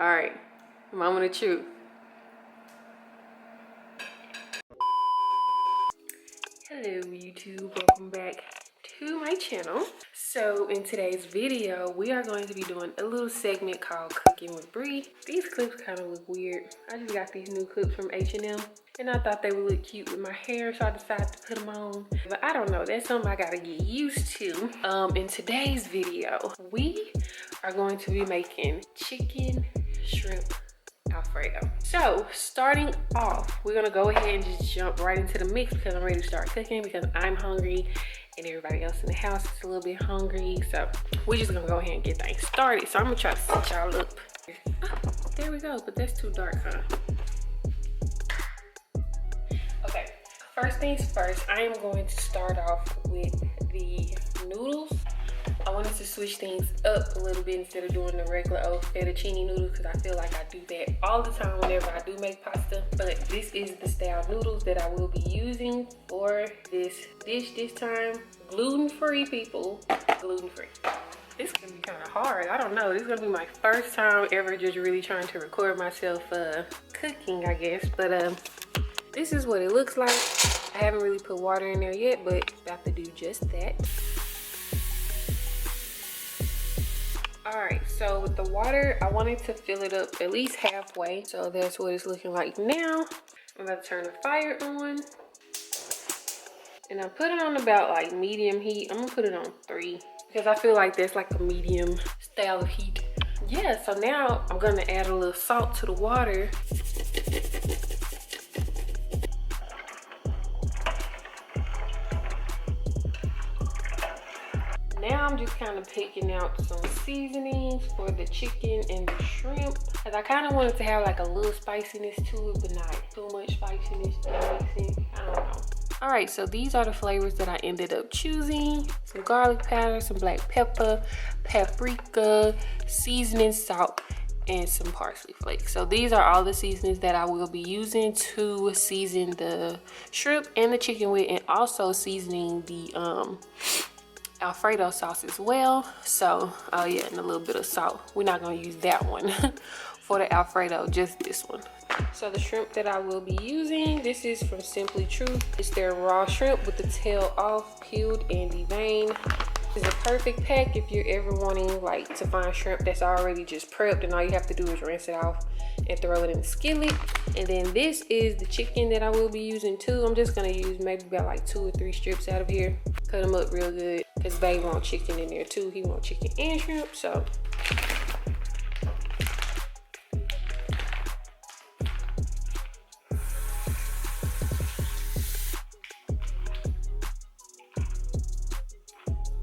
All right, moment of truth. Hello YouTube, welcome back to my channel. So in today's video, we are going to be doing a little segment called Cooking with Bre. These clips kind of look weird. I just got these new clips from H&M and I thought they would look cute with my hair, so I decided to put them on. But I don't know, that's something I gotta get used to. In today's video, we are going to be making chicken shrimp Alfredo. So starting off, we're gonna go ahead and just jump right into the mix because I'm ready to start cooking because I'm hungry and everybody else in the house is a little bit hungry. So we're just gonna go ahead and get things started. So I'm gonna try to set y'all up. Oh, there we go, but that's too dark, huh? Okay, first things first, I am going to start off with the noodles. I wanted to switch things up a little bit instead of doing the regular old fettuccine noodles because I feel like I do that all the time whenever I do make pasta. But this is the style noodles that I will be using for this dish this time. Gluten-free, people, gluten-free. This is gonna be kind of hard. I don't know. This is gonna be my first time ever just really trying to record myself cooking, I guess. But this is what it looks like. I haven't really put water in there yet, but about to do just that. All right, so with the water, I wanted to fill it up at least halfway. So that's what it's looking like now. I'm about to turn the fire on. And I put it on about like medium heat. I'm gonna put it on 3 because I feel like that's like a medium style of heat. Yeah, so now I'm gonna add a little salt to the water. Now I'm just kind of picking out some seasonings for the chicken and the shrimp. Cause I kind of wanted to have like a little spiciness to it, but not too much spiciness, if that makes sense. I don't know. All right, so these are the flavors that I ended up choosing. Some garlic powder, some black pepper, paprika, seasoning, salt, and some parsley flakes. So these are all the seasonings that I will be using to season the shrimp and the chicken with, and also seasoning the Alfredo sauce as well. So oh yeah, and a little bit of salt. We're not gonna use that one for the Alfredo, just this one. So the shrimp that I will be using, this is from Simply Truth. It's their raw shrimp with the tail off, peeled and deveined. It's a perfect pack if you're ever wanting like to find shrimp that's already just prepped and all you have to do is rinse it off and throw it in the skillet. And then this is the chicken that I will be using too. I'm just gonna use maybe about like 2 or 3 strips out of here. Cut them up real good because babe wants chicken in there too. He wants chicken and shrimp, so.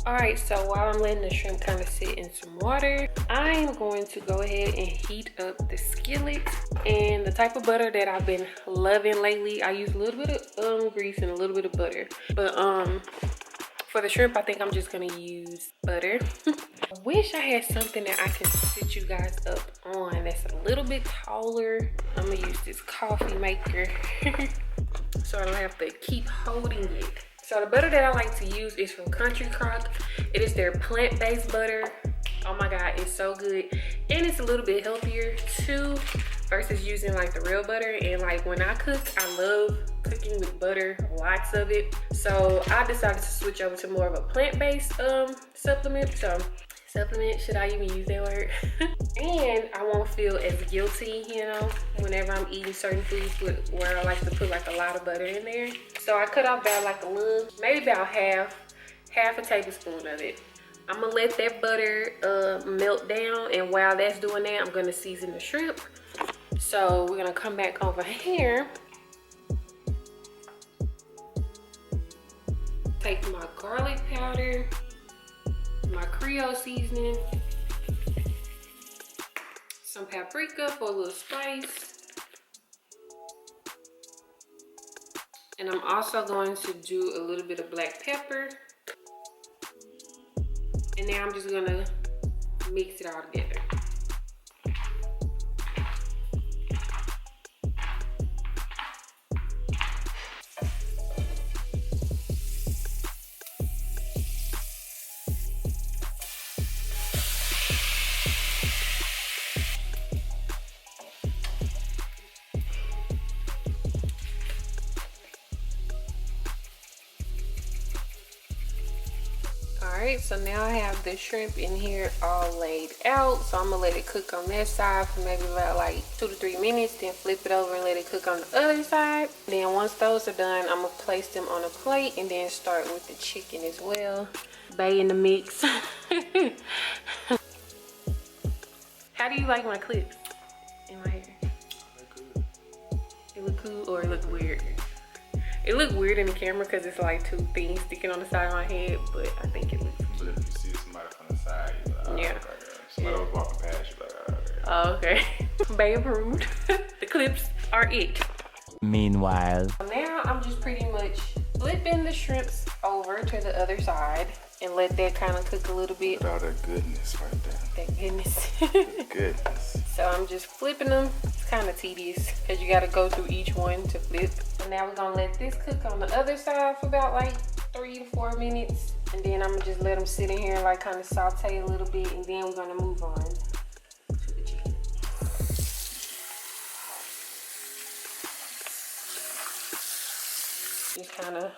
All right, so while I'm letting the shrimp kind of sit in some water, I'm going to go ahead and heat up the skillet. And the type of butter that I've been loving lately, I use a little bit of grease and a little bit of butter. But for the shrimp, I think I'm just gonna use butter. I wish I had something that I can sit you guys up on that's a little bit taller. I'm gonna use this coffee maker so I don't have to keep holding it. So the butter that I like to use is from Country Crock. It is their plant-based butter. Oh my God, it's so good. And it's a little bit healthier too versus using like the real butter. And like when I cook, I love cooking with butter, lots of it. So I decided to switch over to more of a plant-based supplement. So supplement, should I even use that word? And I won't feel as guilty, you know, whenever I'm eating certain foods where I like to put like a lot of butter in there. So I cut off about like a little, maybe about half a tablespoon of it. I'm gonna let that butter melt down, and while that's doing that, I'm gonna season the shrimp. So we're gonna come back over here. Take my garlic powder, my Creole seasoning, some paprika for a little spice. And I'm also going to do a little bit of black pepper. And now I'm just gonna mix it all together. Alright, so now I have the shrimp in here all laid out. So I'm gonna let it cook on that side for maybe about like 2 to 3 minutes, then flip it over and let it cook on the other side. Then once those are done, I'm gonna place them on a plate and then start with the chicken as well. Bay in the mix. How do you like my clips in my hair? It look cool or it look weird? It look weird in the camera because it's like 2 things sticking on the side of my head, but I think it looks cute. But if you see somebody from the side, you're like, oh, yeah. Okay. Somebody was walking past you, like, oh, okay. Bay approved. The clips are it. Meanwhile. Now I'm just pretty much flipping the shrimps over to the other side and let that kind of cook a little bit. look at all that goodness right there. That goodness. Goodness. So I'm just flipping them. It's kind of tedious because you got to go through each one to flip. So now we're gonna let this cook on the other side for about like 3 to 4 minutes, and then I'm gonna just let them sit in here and like kind of saute a little bit, and then we're gonna move on to the chicken. Just kind of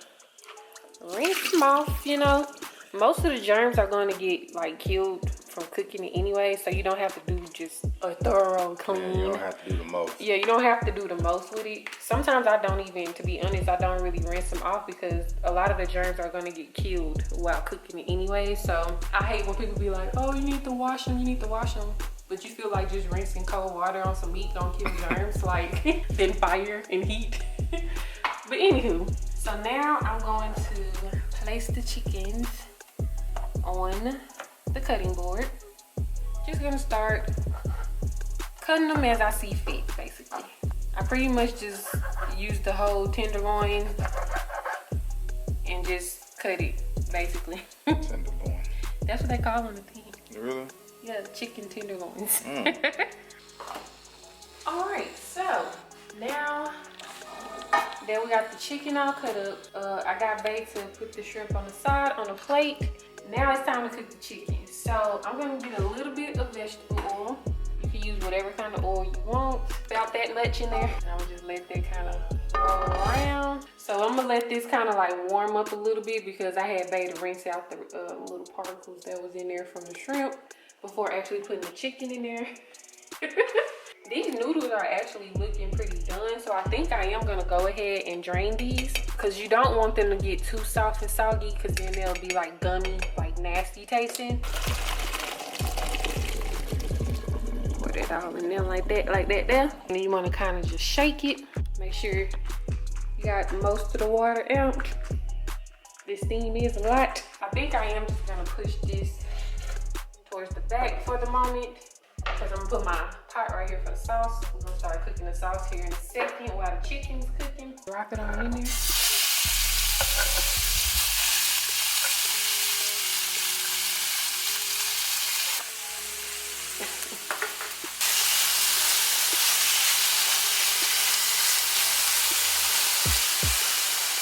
rinse them off, you know. Most of the germs are going to get like killed from cooking it anyway, so you don't have to do just a thorough clean. Yeah, you don't have to do the most. Yeah, you don't have to do the most with it. Sometimes I don't even, to be honest, I don't really rinse them off because a lot of the germs are going to get killed while cooking it anyway. So I hate when people be like, oh, you need to wash them, but you feel like just rinsing cold water on some meat don't kill germs, like then fire and heat. But anywho, so now I'm going to place the chickens on the cutting board. Just gonna start cutting them as I see fit, basically. I pretty much just use the whole tenderloin and just cut it, basically. Tenderloin. That's what they call them, the thing. Really? Yeah, chicken tenderloins. All right, so now that we got the chicken all cut up, I got Bae to put the shrimp on the side on a plate. Now it's time to cook the chicken. So I'm gonna get a little bit of vegetable oil. You can use whatever kind of oil you want. About that much in there. And I'm gonna just let that kind of roll around. So I'm gonna let this kind of like warm up a little bit because I had Bae to rinse out the little particles that was in there from the shrimp before actually putting the chicken in there. These noodles are actually looking pretty done, so I think I am gonna go ahead and drain these because you don't want them to get too soft and soggy because then they'll be like gummy, like nasty tasting. Pour that all in there like that there. And then you wanna kind of just shake it. Make sure you got most of the water out. This steam is a lot. I think I am just gonna push this towards the back for the moment, because I'm gonna put my pot right here for the sauce. We're gonna start cooking the sauce here in a second while the chicken's cooking. Drop it on in there.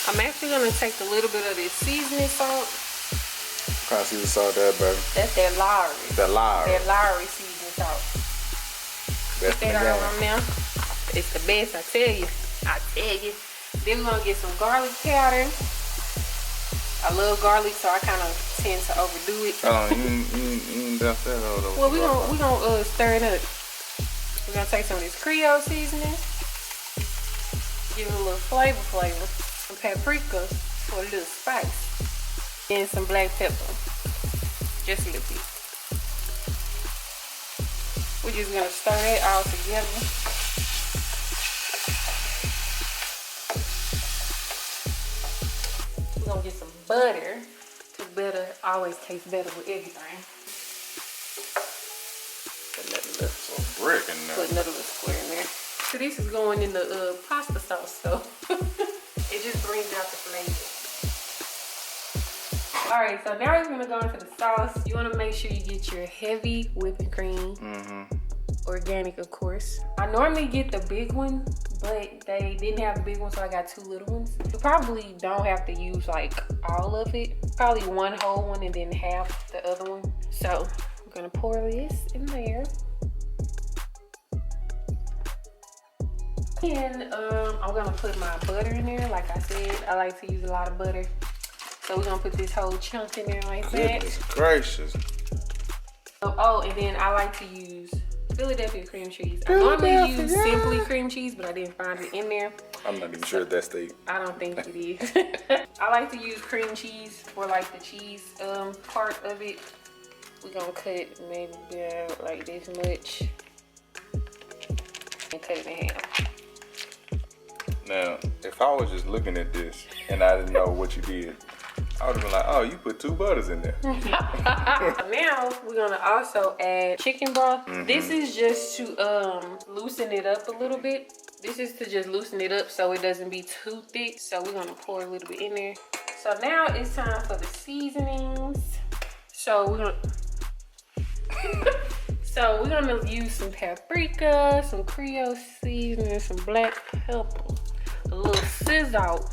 I'm actually gonna take a little bit of this seasoning salt. What kind of seasoning salt that, baby? That's that Lowry. That Lowry. That Lowry seasoning salt. Best Put that all on there. It's the best, I tell you. Then we're gonna get some garlic powder. I love garlic, so I kind of tend to overdo it. Oh, you ain't dumped that all over. Well, we gonna stir it up. We're gonna take some of this Creole seasoning, give it a little flavor, some paprika for a little spice, and some black pepper, just a little bit. We're just gonna stir it all together. We're gonna get some butter, because butter always tastes better with everything. Put Some brick in there. another little square in there. So this is going in the pasta sauce, so it just brings out the flavor. All right, so now we're gonna go into the sauce. You wanna make sure you get your heavy whipping cream. Organic, of course. I normally get the big one, but they didn't have the big one, so I got 2 little ones. You probably don't have to use like all of it. Probably 1 whole one and then half the other one. So I'm gonna pour this in there. And I'm gonna put my butter in there. Like I said, I like to use a lot of butter. So we're gonna put this whole chunk in there like Goodness that. gracious. Oh, and then I like to use Philadelphia cream cheese. I normally use Simply cream cheese, but I didn't find it in there. I'm not even sure that's the. I don't think it is. I like to use cream cheese for like the cheese part of it. We're gonna cut maybe down like this much and cut it in half. Now, if I was just looking at this and I didn't know what you did, I would have been like, oh, you put 2 butters in there. Now we're gonna also add chicken broth. This is just to loosen it up a little bit. This is to just loosen it up so it doesn't be too thick. So we're gonna pour a little bit in there. So now it's time for the seasonings. So we're gonna use some paprika, some Creole seasoning, some black pepper, a little sizzle,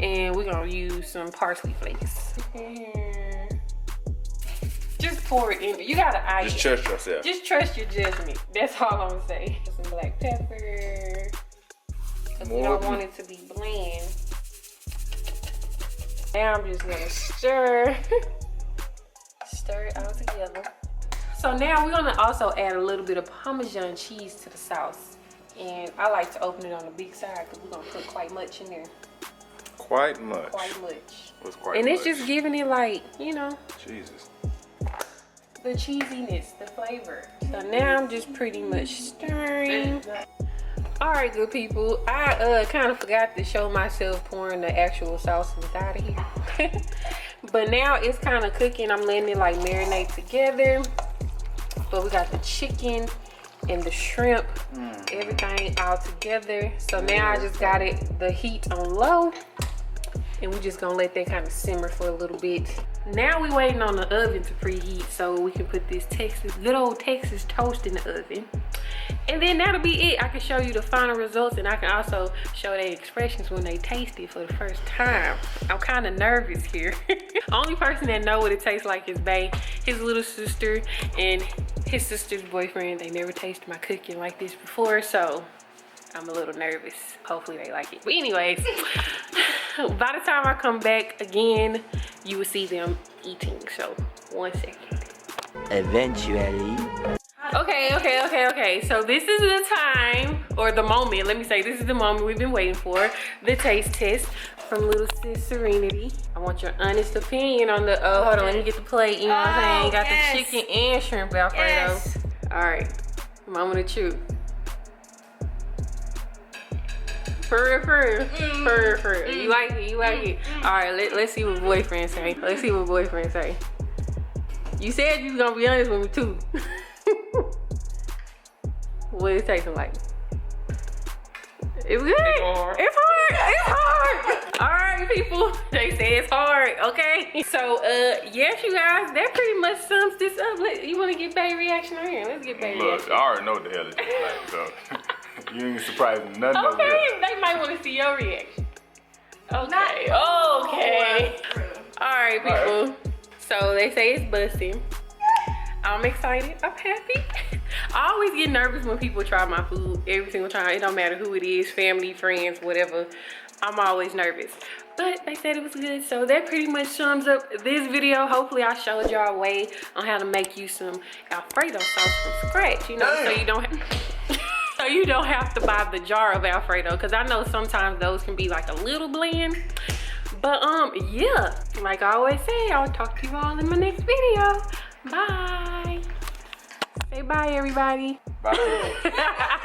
and we're gonna use some parsley flakes. Just pour it in. You gotta eye it. Just trust yourself. Just trust your judgment. That's all I'm gonna say. Some black pepper. Because we don't want it to be bland. Now I'm just gonna stir. Stir it all together. So now we're gonna also add a little bit of Parmesan cheese to the sauce. And I like to open it on the big side because we're gonna put quite much in there. Quite much. Quite much. What's quite and much? it's just giving it like, you know, Jesus. the cheesiness, the flavor. So now I'm just pretty much stirring. All right, good people. I kind of forgot to show myself pouring the actual sauce inside of here. But now it's kind of cooking. I'm letting it like marinate together. But we got the chicken and the shrimp, everything all together. So now I just got the heat on low. And we just gonna let that kind of simmer for a little bit. Now we waiting on the oven to preheat so we can put this good old Texas toast in the oven. And then that'll be it. I can show you the final results, and I can also show their expressions when they taste it for the first time. I'm kind of nervous here. Only person that know what it tastes like is Bae, his little sister, and his sister's boyfriend. They never tasted my cooking like this before, so I'm a little nervous. Hopefully they like it. But anyways, by the time I come back again, you will see them eating. So 1 second. Eventually. Okay. So this is the time, or the moment. Let me say, this is the moment we've been waiting for. The taste test from little sis Serenity. I want your honest opinion on the, hold on, let me get the plate. You know what I'm saying? Got the chicken and shrimp Alfredo. Yes. All right, moment of truth. For real. You like it. All right, let's see what boyfriend say. You said you was gonna be honest with me too. What is it tasting like? It's good. It's hard. All right, people. They say it's hard. Okay. So, yes, you guys. That pretty much sums this up. You want to get Bae reaction on here? Let's get Bae reaction. Look, I already know what the hell it's like, so you ain't surprised me nothing. Okay, they might want to see your reaction. Okay. Okay. All right, people. So they say it's busting. I'm excited. I'm happy. I always get nervous when people try my food every single time. It don't matter who it is, family, friends, whatever. I'm always nervous. But they said it was good. So that pretty much sums up this video. Hopefully I showed y'all a way on how to make you some Alfredo sauce from scratch. You know, so you don't have to buy the jar of Alfredo, because I know sometimes those can be like a little bland. But yeah, like I always say, I'll talk to you all in my next video. Bye. Say bye, everybody. Bye.